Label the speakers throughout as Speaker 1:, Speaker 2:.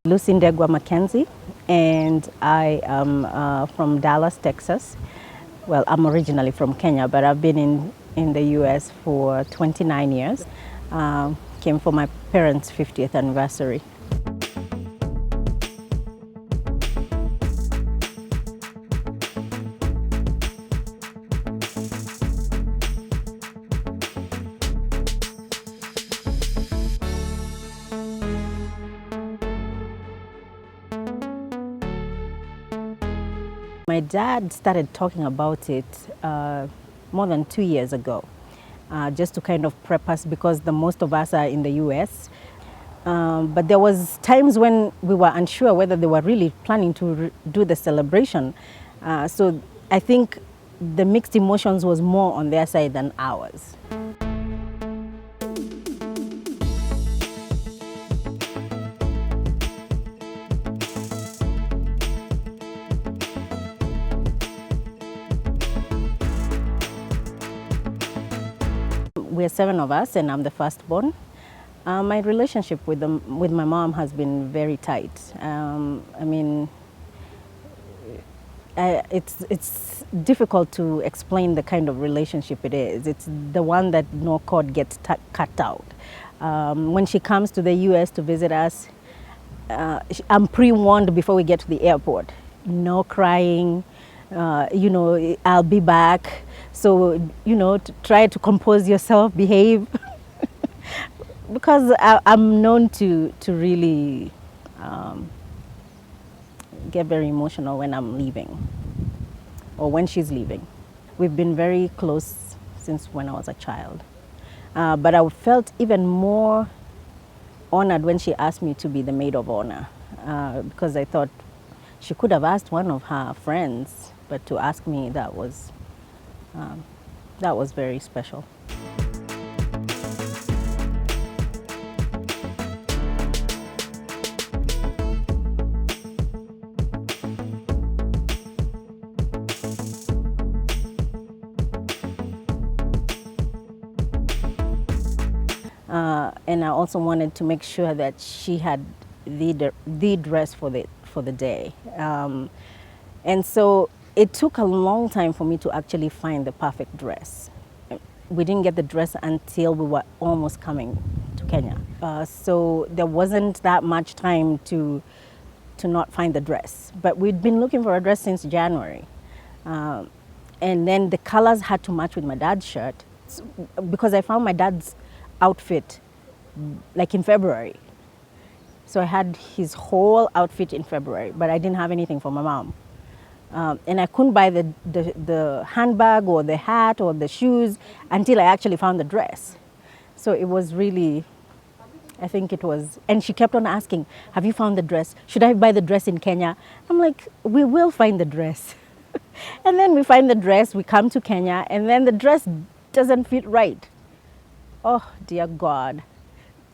Speaker 1: Lucindegwa Mackenzie, and I am from Dallas, Texas. Well, I'm originally from Kenya, but I've been in the US for 29 years. Came for my parents' 50th anniversary. My dad started talking about it more than 2 years ago, just to kind of prep us because most of us are in the US. But there was times when we were unsure whether they were really planning to do the celebration. So I think the mixed emotions was more on their side than ours. We're 7 of us, and I'm the firstborn. My relationship with my mom has been very tight. I mean, it's difficult to explain the kind of relationship it is. It's the one that no cord gets cut out. When she comes to the US to visit us, I'm pre-warned before we get to the airport. No crying, I'll be back. So, try to compose yourself, behave. Because I'm known to really get very emotional when I'm leaving or when she's leaving. We've been very close since when I was a child. But I felt even more honored when she asked me to be the maid of honor because I thought she could have asked one of her friends, but to ask me, that was very special. And I also wanted to make sure that she had the dress for the day. And so it took a long time for me to actually find the perfect dress. We didn't get the dress until we were almost coming to Kenya. So there wasn't that much time to not find the dress. But we'd been looking for a dress since January. And then the colors had to match with my dad's shirt because I found my dad's outfit like in February. So I had his whole outfit in February, but I didn't have anything for my mom. And I couldn't buy the handbag or the hat or the shoes until I actually found the dress. So it was really, I think it was, and she kept on asking, have you found the dress? Should I buy the dress in Kenya? I'm like, we will find the dress. And then we find the dress, we come to Kenya, and then the dress doesn't fit right. Oh, dear God.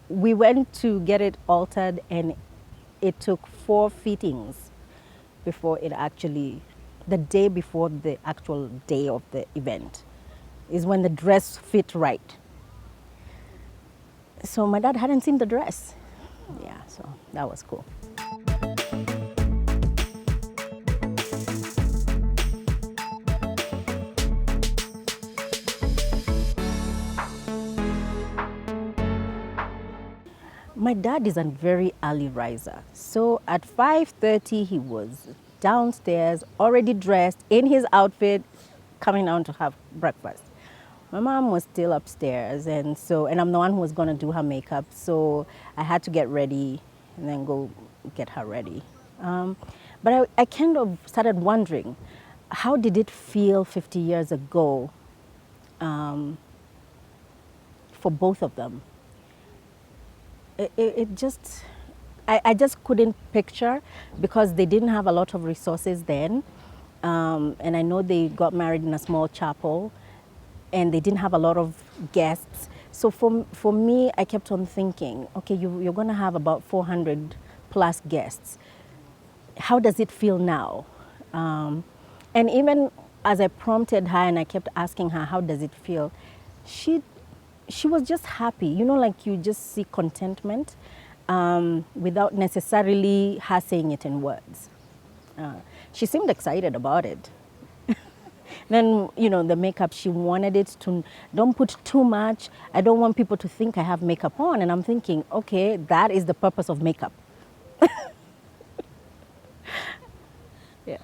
Speaker 1: We went to get it altered, and it took 4 fittings before it actually, the day before the actual day of the event, is when the dress fit right. So my dad hadn't seen the dress. Yeah, so that was cool. My dad is a very early riser. So at 5:30, he was downstairs, already dressed in his outfit, coming down to have breakfast. My mom was still upstairs, and I'm the one who was going to do her makeup. So I had to get ready and then go get her ready. But I kind of started wondering, how did it feel 50 years ago for both of them? I just couldn't picture because they didn't have a lot of resources then. And I know they got married in a small chapel and they didn't have a lot of guests. So for me, I kept on thinking, okay, you're going to have about 400 plus guests. How does it feel now? And even as I prompted her and I kept asking her, how does it feel? She was just happy. Like you just see contentment. without necessarily her saying it in words. She seemed excited about it. Then, the makeup, she wanted it to, don't put too much. I don't want people to think I have makeup on. And I'm thinking, okay, that is the purpose of makeup. Yeah.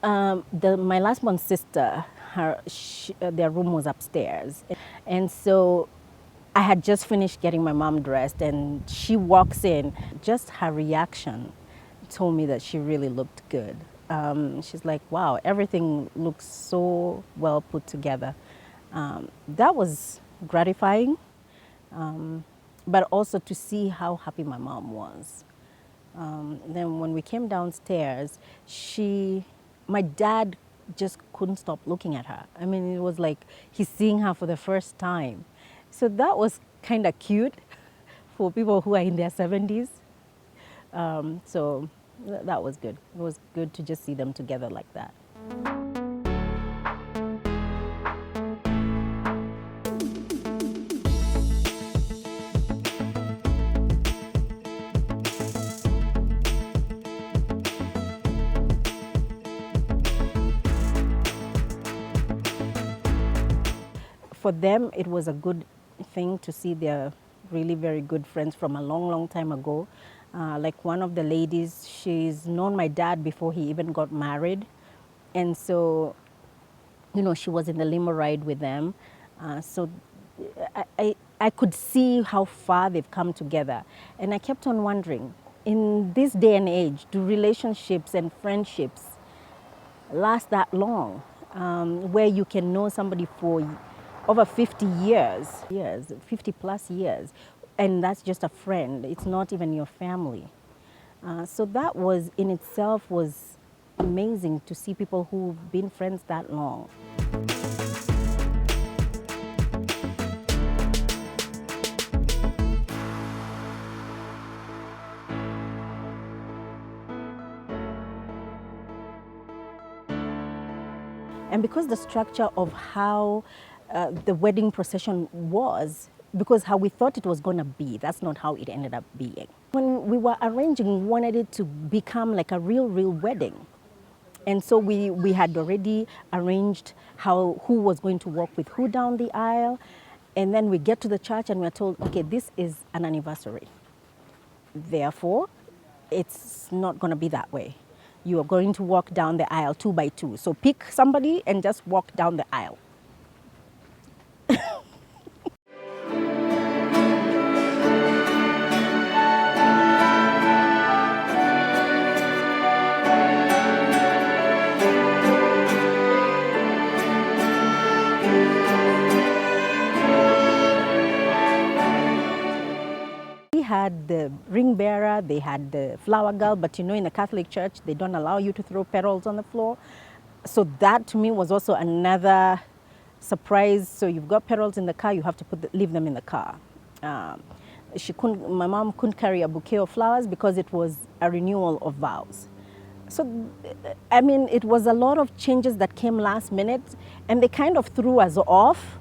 Speaker 1: My last born sister, their room was upstairs. And so I had just finished getting my mom dressed, and she walks in. Just her reaction told me that she really looked good. She's like, wow, everything looks so well put together. That was gratifying, but also to see how happy my mom was. Then when we came downstairs, my dad just couldn't stop looking at her. I mean, it was like he's seeing her for the first time. So that was kind of cute for people who are in their 70s. So that was good. It was good to just see them together like that. For them, it was a good thing to see their really very good friends from a long, long time ago. Like one of the ladies, she's known my dad before he even got married. And so, she was in the limo ride with them. So I could see how far they've come together. And I kept on wondering, in this day and age, do relationships and friendships last that long? Where you can know somebody for over 50 years, 50 plus years, and that's just a friend. It's not even your family. So that was in itself was amazing to see people who've been friends that long. And because the structure of how the wedding procession was, because how we thought it was going to be, that's not how it ended up being. When we were arranging, we wanted it to become like a real wedding. And so we had already arranged who was going to walk with who down the aisle. And then we get to the church and we're told, okay, this is an anniversary. Therefore, it's not going to be that way. You are going to walk down the aisle 2 by 2. So pick somebody and just walk down the aisle. We had the ring bearer, they had the flower girl, but in the Catholic Church, they don't allow you to throw petals on the floor. So that to me was also another surprise. So you've got petals in the car, you have to leave them in the car. My mom couldn't carry a bouquet of flowers because it was a renewal of vows. So, I mean, it was a lot of changes that came last minute, and they kind of threw us off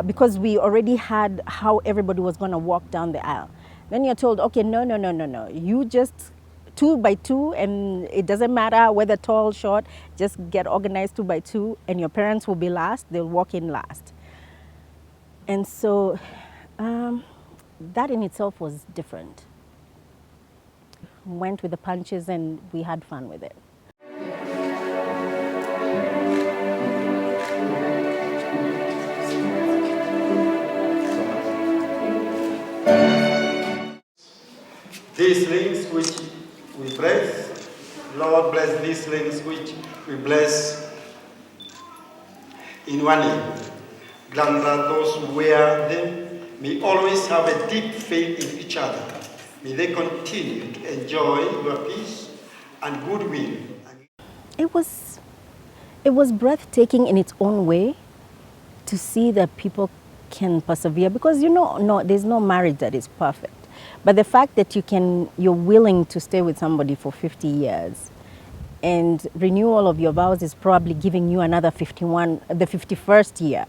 Speaker 1: because we already had how everybody was going to walk down the aisle. Then you're told, okay, no. You just 2 by 2, and it doesn't matter whether tall, short, just get organized 2 by 2, and your parents will be last, they'll walk in last. And so that in itself was different. Went with the punches and we had fun with it.
Speaker 2: These rings which we bless, Lord bless these rings which we bless in one name. Grant that those who wear them may always have a deep faith in each other. May they continue to enjoy your peace and goodwill.
Speaker 1: It was breathtaking in its own way to see that people can persevere, because there's no marriage that is perfect. But the fact that you're willing to stay with somebody for 50 years, and renewal of your vows is probably giving you another 51, the 51st year,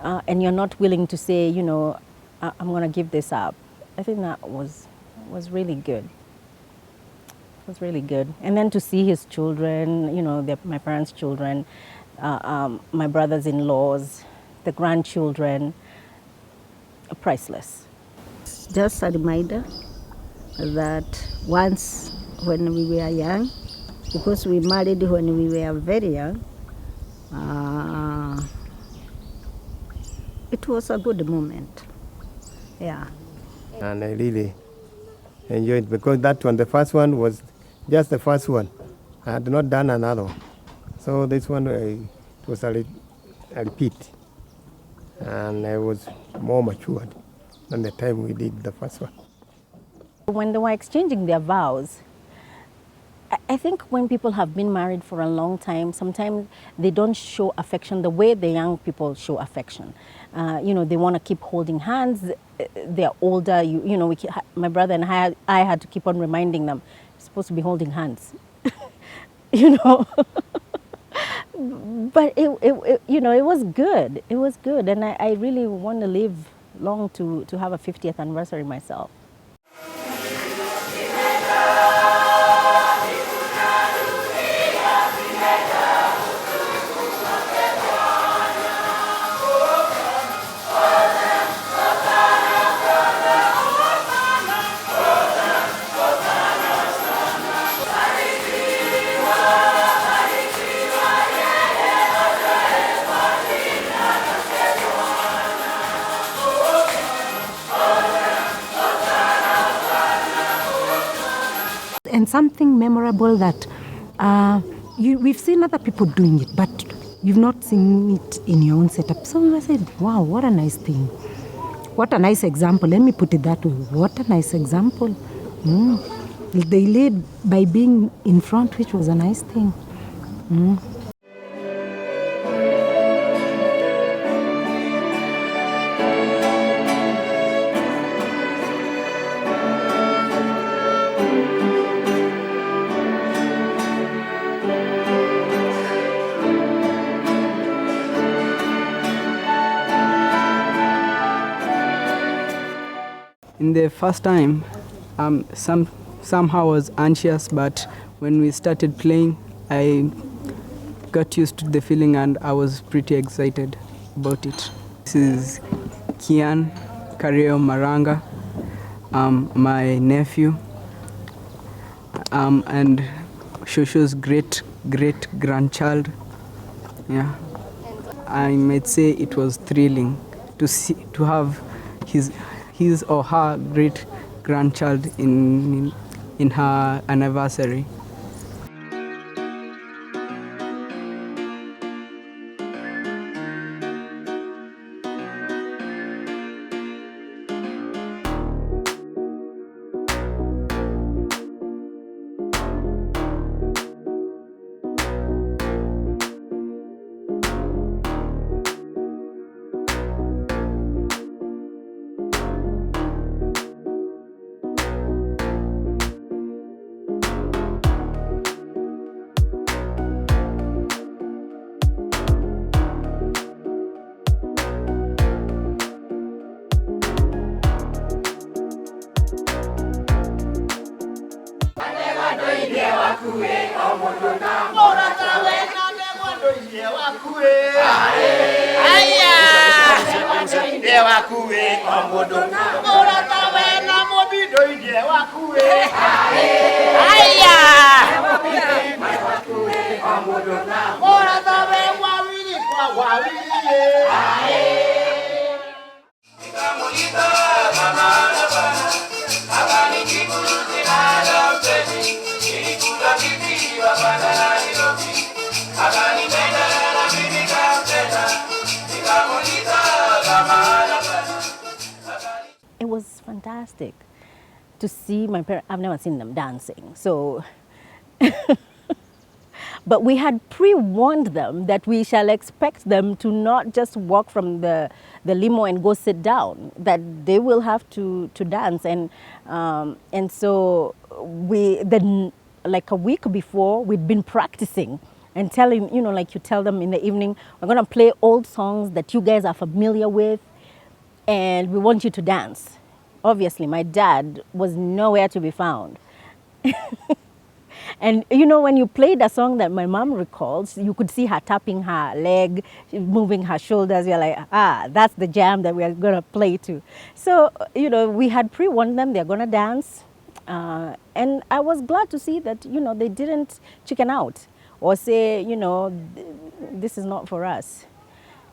Speaker 1: and you're not willing to say, I'm going to give this up. I think that was was really good. It was really good. And then to see his children, my parents' children, my brothers-in-laws, the grandchildren, priceless.
Speaker 3: Just a reminder that once when we were young, because we married when we were very young, it was a good moment. Yeah.
Speaker 4: And I really enjoyed it because that one, the first one was just the first one. I had not done another one. So this one it was a repeat. And I was more matured than the time we did the first one.
Speaker 1: When they were exchanging their vows, I think when people have been married for a long time, sometimes they don't show affection the way the young people show affection. They want to keep holding hands. They're older. My brother and I had to keep on reminding them, you're supposed to be holding hands. But it was good. It was good, and I really want to live long to have a 50th anniversary myself.
Speaker 5: And something memorable that we've seen other people doing it, but you've not seen it in your own setup. So we said, wow, what a nice thing. What a nice example. Let me put it that way. What a nice example. They led by being in front, which was a nice thing.
Speaker 6: In the first time, somehow I was anxious, but when we started playing, I got used to the feeling and I was pretty excited about it. This is Kian Kareo Maranga, my nephew, and Shosho's great-great-grandchild. Yeah, I might say it was thrilling to have his or her great-grandchild in her anniversary.
Speaker 1: It was fantastic to see my parents. I've never seen them dancing, so but we had pre-warned them that we shall expect them to not just walk from the limo and go sit down, that they will have to dance. And so like a week before, we'd been practicing and telling, like you tell them in the evening, we're going to play old songs that you guys are familiar with, and we want you to dance. obviously my dad was nowhere to be found. And you know, when you played a song that my mom recalls, you could see her tapping her leg, moving her shoulders. You're like, ah, that's the jam that we're going to play to. So, you know, we had pre-warned them they're going to dance. And I was glad to see that, you know, they didn't chicken out or say, you know, this is not for us.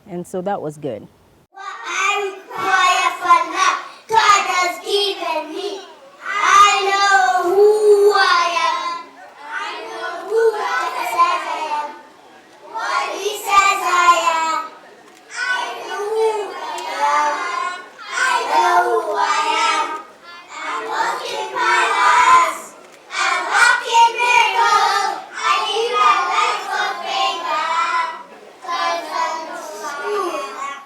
Speaker 1: And so that was good.
Speaker 7: What I require for love, God has given me. I know who I am. I know who God says I am. What He says I am. I know who I am. I know who I am. I'm walking my life. I'm walking miracles. I live my life for favor. 'Cause I know who I am.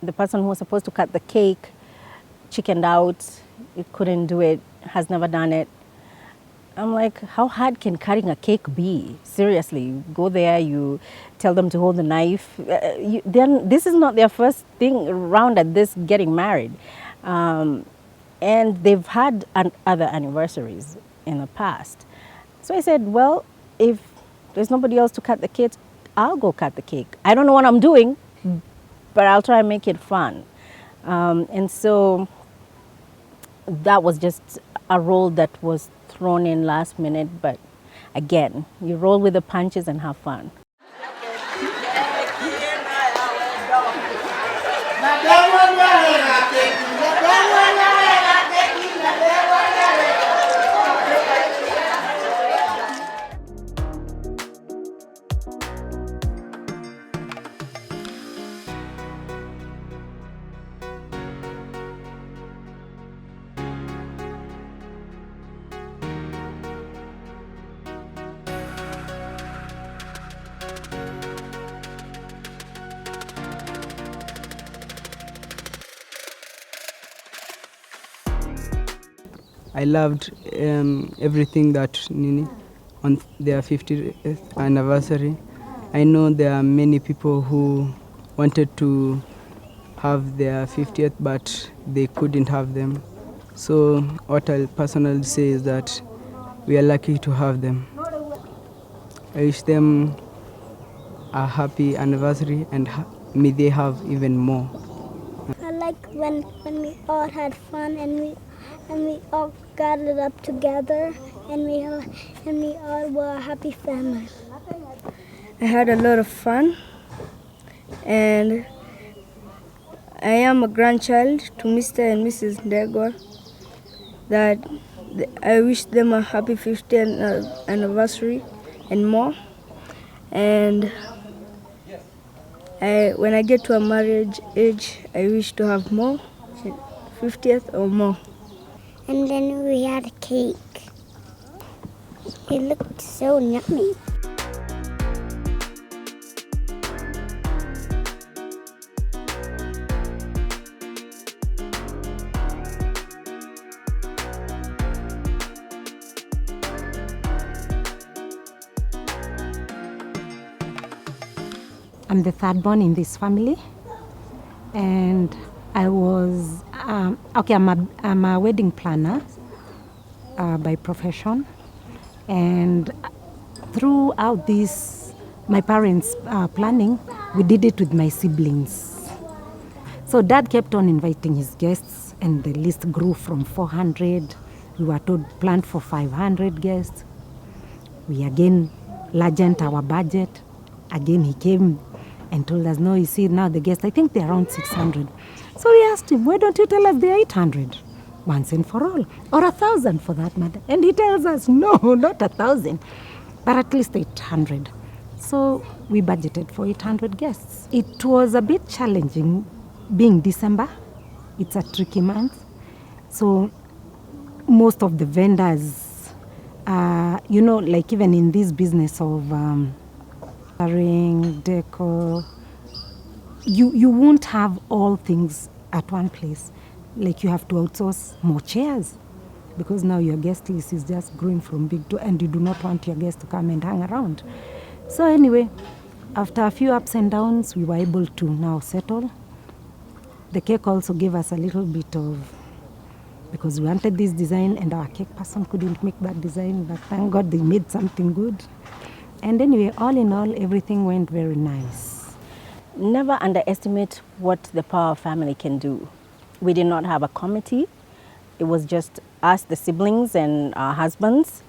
Speaker 1: The person who was supposed to cut the cake chickened out. It couldn't do it, has never done it. I'm like, how hard can cutting a cake be? Seriously, you go there, you tell them to hold the knife. Then this is not their first thing around at this getting married. And they've had other anniversaries in the past. So I said, well, if there's nobody else to cut the cake, I'll go cut the cake. I don't know what I'm doing, but I'll try and make it fun. And so that was just a role that was thrown in last minute, but again, you roll with the punches and have fun.
Speaker 6: I loved everything that Nini on their 50th anniversary. I know there are many people who wanted to have their 50th, but they couldn't have them. So what I'll personally say is that we are lucky to have them. I wish them a happy anniversary and may they have even more.
Speaker 7: I like when we all had fun and we all gathered up together and we all were a happy family.
Speaker 8: I had a lot of fun, and I am a grandchild to Mr. and Mrs. Ndegwa. That I wish them a happy 50th anniversary and more. And when I get to a marriage age, I wish to have more, 50th or more.
Speaker 7: And then we had a cake. It looked so yummy.
Speaker 5: I'm the third born in this family, and I was I'm a wedding planner by profession, and throughout this, my parents' planning, we did it with my siblings. So Dad kept on inviting his guests, and the list grew from 400. We were told planned for 500 guests. We again largened our budget. Again, he came and told us, no, you see, now the guests, I think they're around 600. So we asked him, why don't you tell us they're 800? Once and for all. Or 1,000 for that matter. And he tells us, no, not 1,000, but at least 800. So we budgeted for 800 guests. It was a bit challenging being December. It's a tricky month. So most of the vendors, like even in this business of ring, decor, you won't have all things at one place. Like you have to outsource more chairs, because now your guest list is just growing from big to, and you do not want your guests to come and hang around. So anyway, after a few ups and downs, we were able to now settle. The cake also gave us a little bit of, because we wanted this design and our cake person couldn't make that design, but thank God they made something good. And anyway, all in all, everything went very nice.
Speaker 1: Never underestimate what the power of family can do. We did not have a committee. It was just us, the siblings, and our husbands,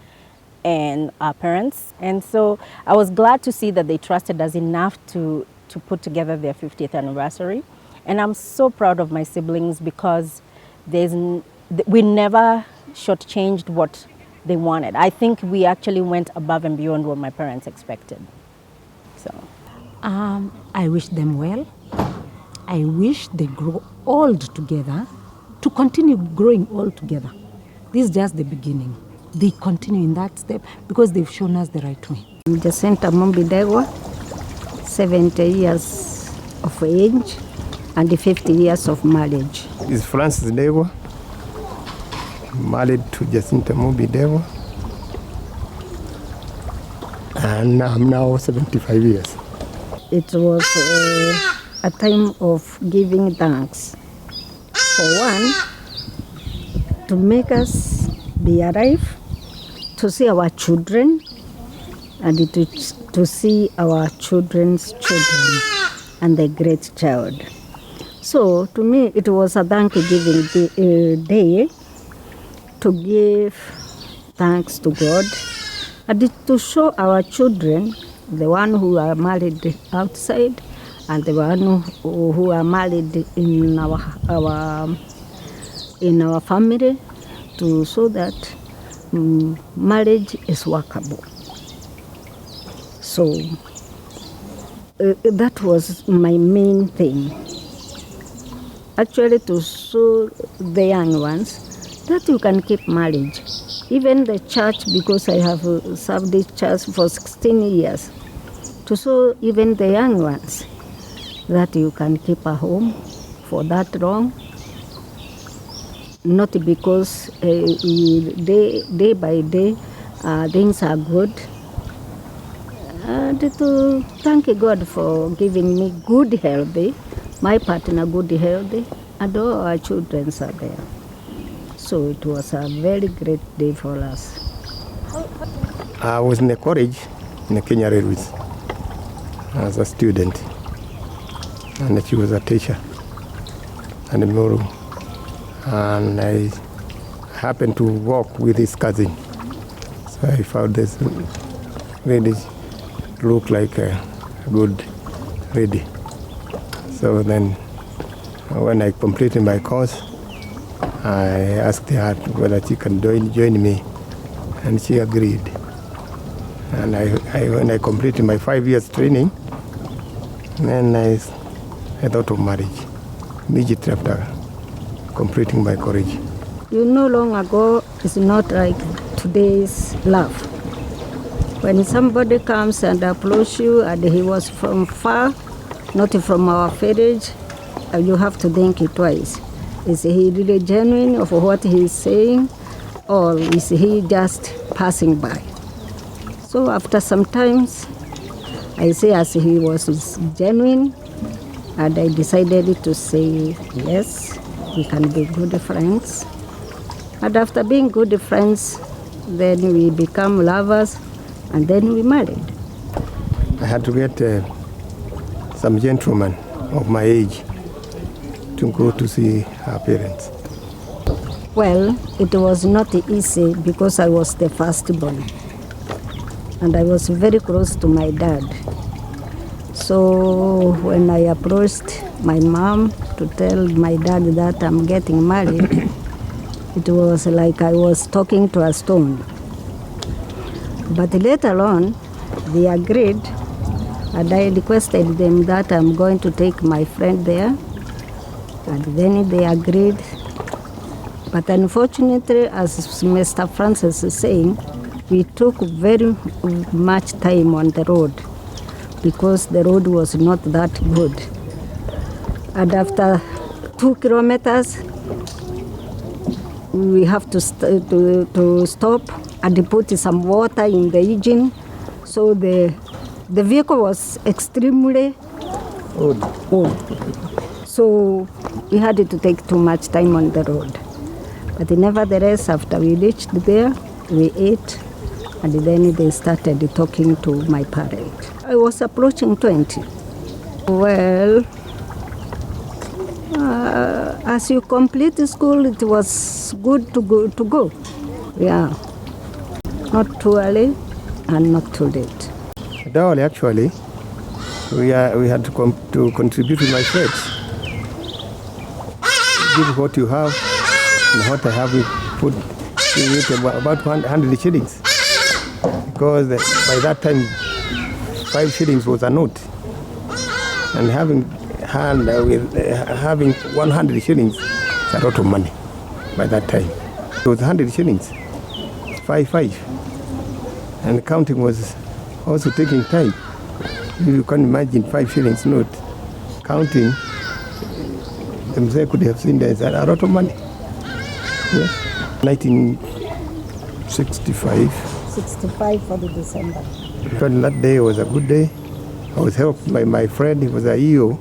Speaker 1: and our parents. And so I was glad to see that they trusted us enough to put together their 50th anniversary. And I'm so proud of my siblings because we never shortchanged what they wanted. I think we actually went above and beyond what my parents expected. So,
Speaker 5: I wish them well. I wish they grow old together, to continue growing old together. This is just the beginning. They continue in that step because they've shown us the right way.
Speaker 3: Jacinta Mumbidegwa, 70 years of age and 50 years of marriage.
Speaker 4: Is Francis Dewa, married to Jacinta Mumbidegwa, and I'm now 75 years.
Speaker 3: It was a time of giving thanks. For one, to make us be alive, to see our children, and to see our children's children and the great child. So to me, it was a thanksgiving day to give thanks to God and to show our children, the one who are married outside and the one who are married in our family, to show that marriage is workable. So that was my main thing. Actually, to show the young ones that you can keep marriage. Even the church, because I have served this church for 16 years, to show even the young ones that you can keep a home for that long. Not because day by day things are good. And to thank God for giving me good health, my partner good health, and all our children are there. So it was a very great day for us.
Speaker 4: I was in the college, in the Kenya Railways, as a student, and she was a teacher, and Muru. And I happened to walk with his cousin. So I found this lady look like a good lady. So then when I completed my course, I asked her whether she can join me, and she agreed. And when I completed my 5 years training, then I thought of marriage immediately after completing my college.
Speaker 3: You know, long ago, it's not like today's love. When somebody comes and approaches you and he was from far, not from our village, you have to think it twice. Is he really genuine of what he is saying, or is he just passing by? So after some times, I say as he was genuine, and I decided to say yes, we can be good friends. And after being good friends, then we become lovers, and then we married.
Speaker 4: I had to get some gentleman of my age to go to see her parents.
Speaker 3: Well, it was not easy because I was the firstborn, and I was very close to my dad. So when I approached my mom to tell my dad that I'm getting married, it was like I was talking to a stone. But later on, they agreed, and I requested them that I'm going to take my friend there, and then they agreed. But unfortunately, as Mr. Francis is saying, we took very much time on the road because the road was not that good. And after 2 kilometers, we have to stop and put some water in the engine. So the vehicle was extremely old. So we had to take too much time on the road. But nevertheless, after we reached there, we ate, and then they started talking to my parents. I was approaching 20. Well, as you complete school, it was good to go. Yeah, not too early and not too late.
Speaker 4: Dowry, actually, we had to contribute with my friends. Give what you have, and what I have, we put in it about 100 shillings. Because by that time, 5 shillings was a note. And having 100 shillings is a lot of money by that time. It was 100 shillings, 5. And counting was also taking time. You can imagine 5 shillings note. Counting, they could have seen there's a lot of money. Yes. 1965.
Speaker 3: 65 for the December.
Speaker 4: But that day was a good day. I was helped by my friend. He was a EO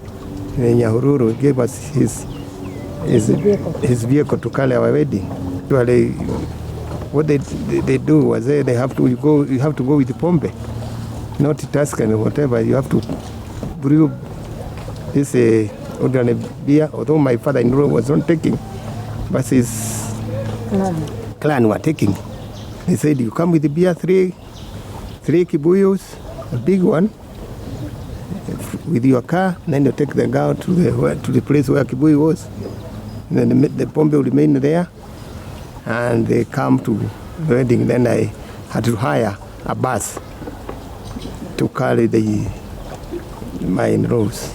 Speaker 4: in Nyahururu. He gave us his vehicle to carry our wedding. Actually, what they do was they have to go. You have to go with the pombe, not Tuscan or whatever. You have to brew this ordinary beer. Although my father-in-law was not taking, but his clan were taking. They said, you come with the beer, three kibuyos, a big one, with your car, and then you take the girl to the place where kibuyu was. And then the pombe will remain there, and they come to the wedding. Then I had to hire a bus to carry my in-laws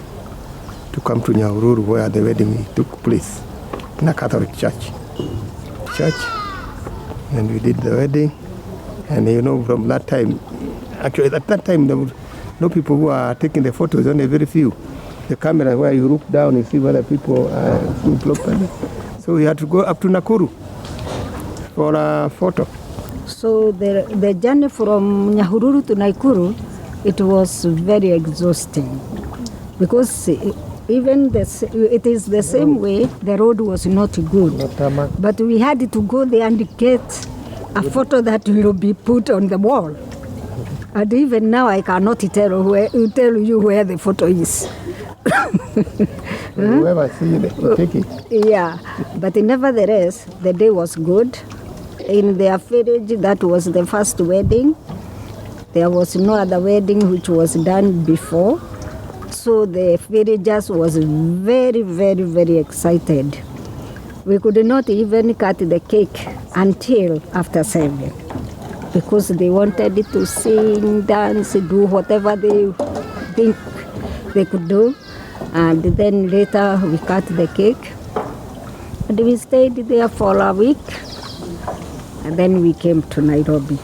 Speaker 4: to come to Nyahururu, where the wedding took place, in a Catholic church. And we did the wedding, and from that time, actually at that time there were no people who are taking the photos, only very few. The camera where you look down, you see whether people are properly. So we had to go up to Nakuru for a photo.
Speaker 3: So the journey from Nyahururu to Nakuru, it was very exhausting, because even it is the same way, the road was not good. But we had to go there and get a photo that will be put on the wall. And even now I cannot tell you where the photo is.
Speaker 4: Whoever sees it, take it.
Speaker 3: Yeah, but nevertheless, the day was good. In their village, that was the first wedding. There was no other wedding which was done before. So the villagers was very, very, very excited. We could not even cut the cake until after 7, because they wanted to sing, dance, do whatever they think they could do. And then later we cut the cake. And we stayed there for a week. And then we came to Nairobi.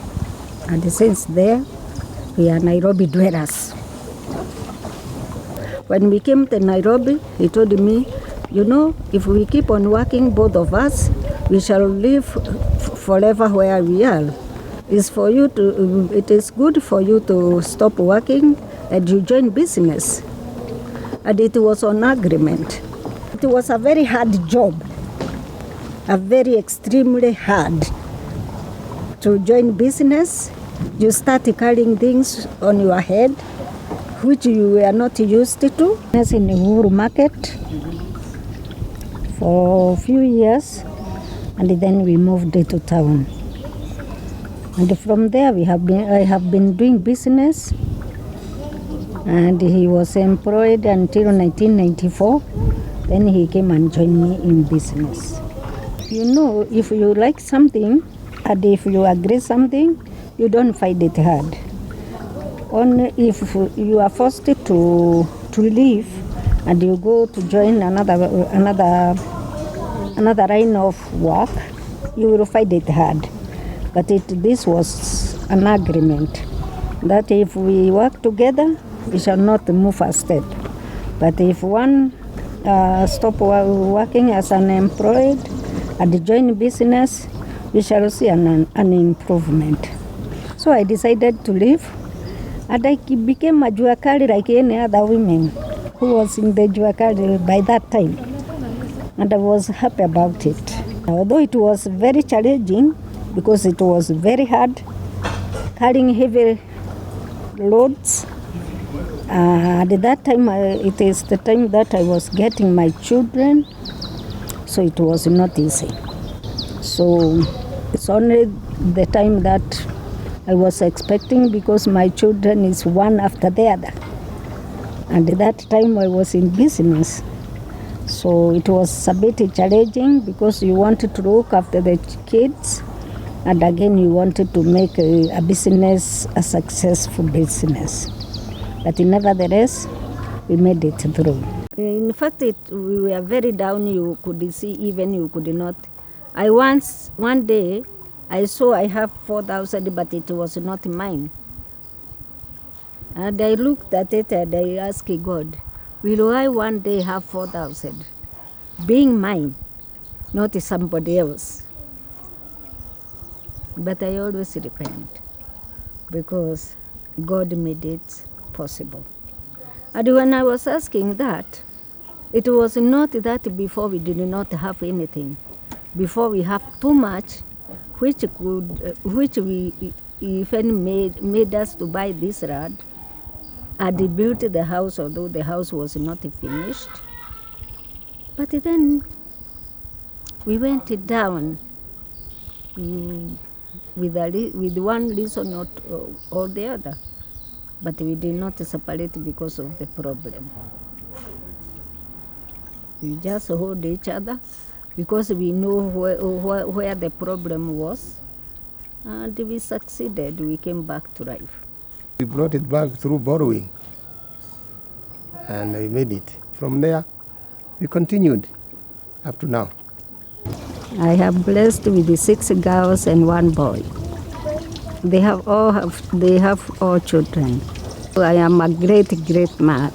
Speaker 3: And since there, we are Nairobi dwellers. When we came to Nairobi, he told me, if we keep on working, both of us, we shall live forever where we are. It is good for you to stop working and you join business. And it was on agreement. It was a very hard job, a very extremely hard to join business. You start carrying things on your head, which you were not used to. As in the Uhuru Market for a few years, and then we moved to town. And from there I have been doing business, and he was employed until 1994. Then he came and joined me in business. If you like something, and if you agree something, you don't find it hard. Only if you are forced to leave and you go to join another line of work, you will find it hard. But this was an agreement that if we work together, we shall not move a step. But if one stop working as unemployed, and join business, we shall see an improvement. So I decided to leave, and I became a juakari like any other women who was in the juakari by that time, and I was happy about it. Although it was very challenging because it was very hard, carrying heavy loads. At that time, it is the time that I was getting my children, so it was not easy. So it's only the time that I was expecting, because my children is one after the other. And at that time I was in business. So it was a bit challenging because you wanted to look after the kids, and again you wanted to make a business a successful business. But nevertheless, we made it through. In fact, we were very down. You could see, even you could not. One day, I saw I have 4,000, but it was not mine. And I looked at it and I asked God, will I one day have 4,000? Being mine, not somebody else. But I always repent, because God made it possible. And when I was asking that, it was not that before we did not have anything. Before we have too much, which we even made us to buy this land, and built the house, although the house was not finished. But then we went down with one reason or the other. But we did not separate because of the problem. We just hold each other because we know where the problem was, and we succeeded. We came back to life.
Speaker 4: We brought it back through borrowing, and I made it. From there, we continued up to now.
Speaker 3: I have blessed with 6 girls and 1 boy. They have all children. I am a great ma.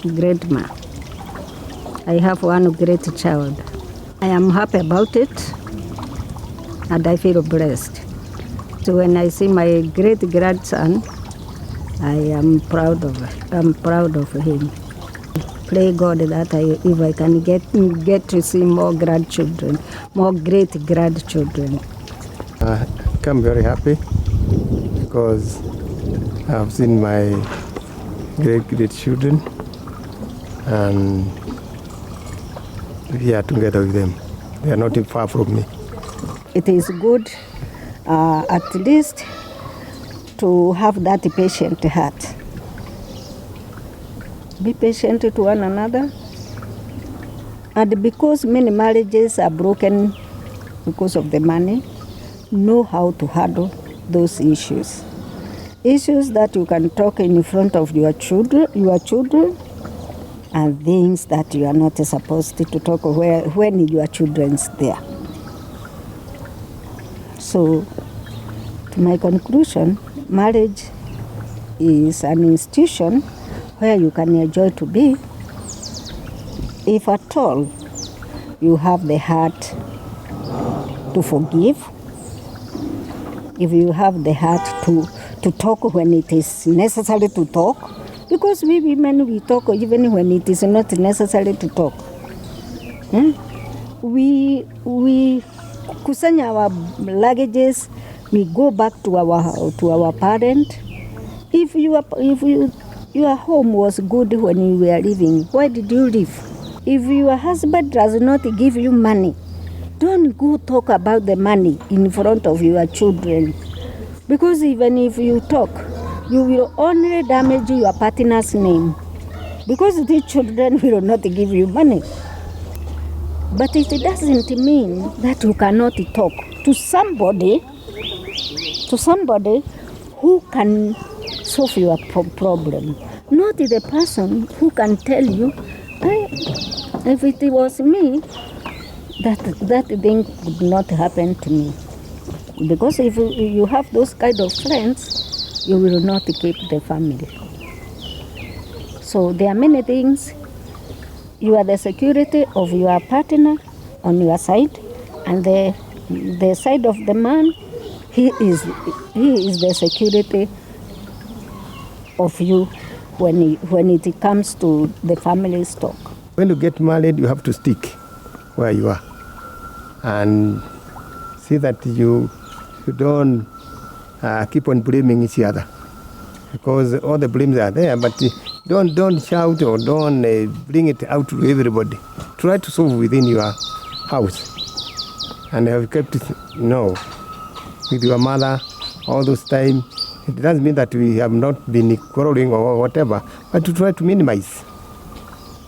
Speaker 3: I have 1 great child. I am happy about it, and I feel blessed. So when I see my great grandson, I am proud of him. Pray God that if I can get to see more grandchildren, more great grandchildren.
Speaker 4: I'm very happy because I've seen my great children, and we are together with them. They are not far from me.
Speaker 3: It is good, at least, to have that patient heart. Be patient to one another. And because many marriages are broken because of the money, know how to handle those issues. Issues that you can talk in front of your children, and things that you are not supposed to talk when your children's there. So, to my conclusion, marriage is an institution where you can enjoy to be, if at all you have the heart to forgive, if you have the heart to talk when it is necessary to talk, because we women, we talk even when it is not necessary to talk. We kusanya our luggages, we go back to our parent. If your home was good when you were living, why did you leave? If your husband does not give you money, don't go talk about the money in front of your children. Because even if you talk, you will only damage your partner's name. Because the children will not give you money. But it doesn't mean that you cannot talk to somebody who can solve your problem. Not the person who can tell you, if it was me, that thing would not happen to me. Because if you have those kind of friends, you will not keep the family. So there are many things. You are the security of your partner on your side, and the the side of the man, he is the security of you when it comes to the family stock.
Speaker 4: When you get married, you have to stick where you are and see that you don't keep on blaming each other, because all the blames are there, but don't shout or don't bring it out to everybody. Try to solve within your house. And have kept it, with your mother all those time. It doesn't mean that we have not been quarreling or whatever, but to try to minimize,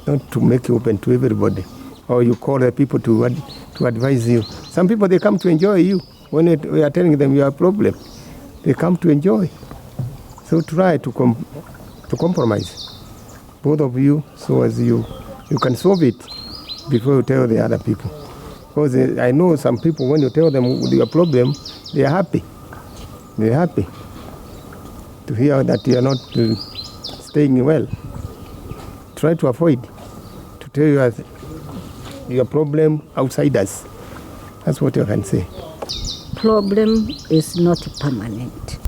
Speaker 4: not to make it open to everybody. Or you call the people to advise you. Some people, they come to enjoy you. When we are telling them your problem, they come to enjoy. So try to compromise, both of you, so as you can solve it before you tell the other people. Because I know some people, when you tell them your problem, they are happy. They are happy to hear that you are not staying well. Try to avoid to tell your problem outsiders. That's what you can say.
Speaker 3: Problem is not permanent.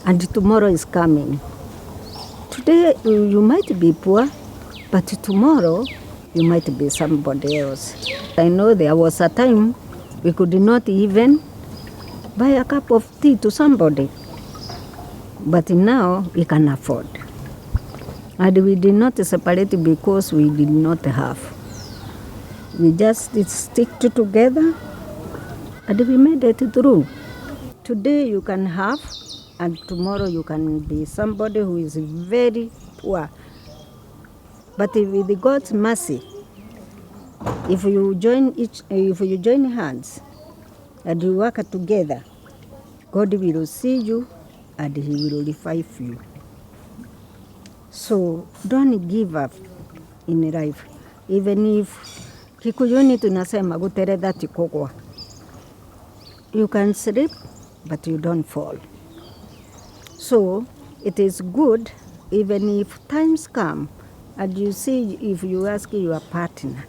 Speaker 3: And tomorrow is coming. Today you might be poor, but tomorrow you might be somebody else. I know there was a time we could not even buy a cup of tea to somebody. But now we can afford. And we did not separate because we did not have. We just stick together and we made it through. Today you can have, and tomorrow you can be somebody who is very poor. But with God's mercy, if you join hands and you work together, God will see you and He will revive you. So don't give up in life, even if Kikuyuni tunasema gutereda tikogwa. You can slip, but you don't fall. So it is good, even if times come, and you see, if you ask your partner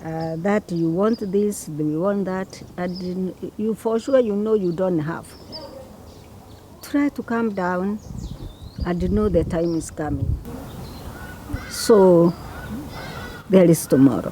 Speaker 3: that you want this, you want that, and you for sure you don't have. Try to calm down and know the time is coming. So there is tomorrow.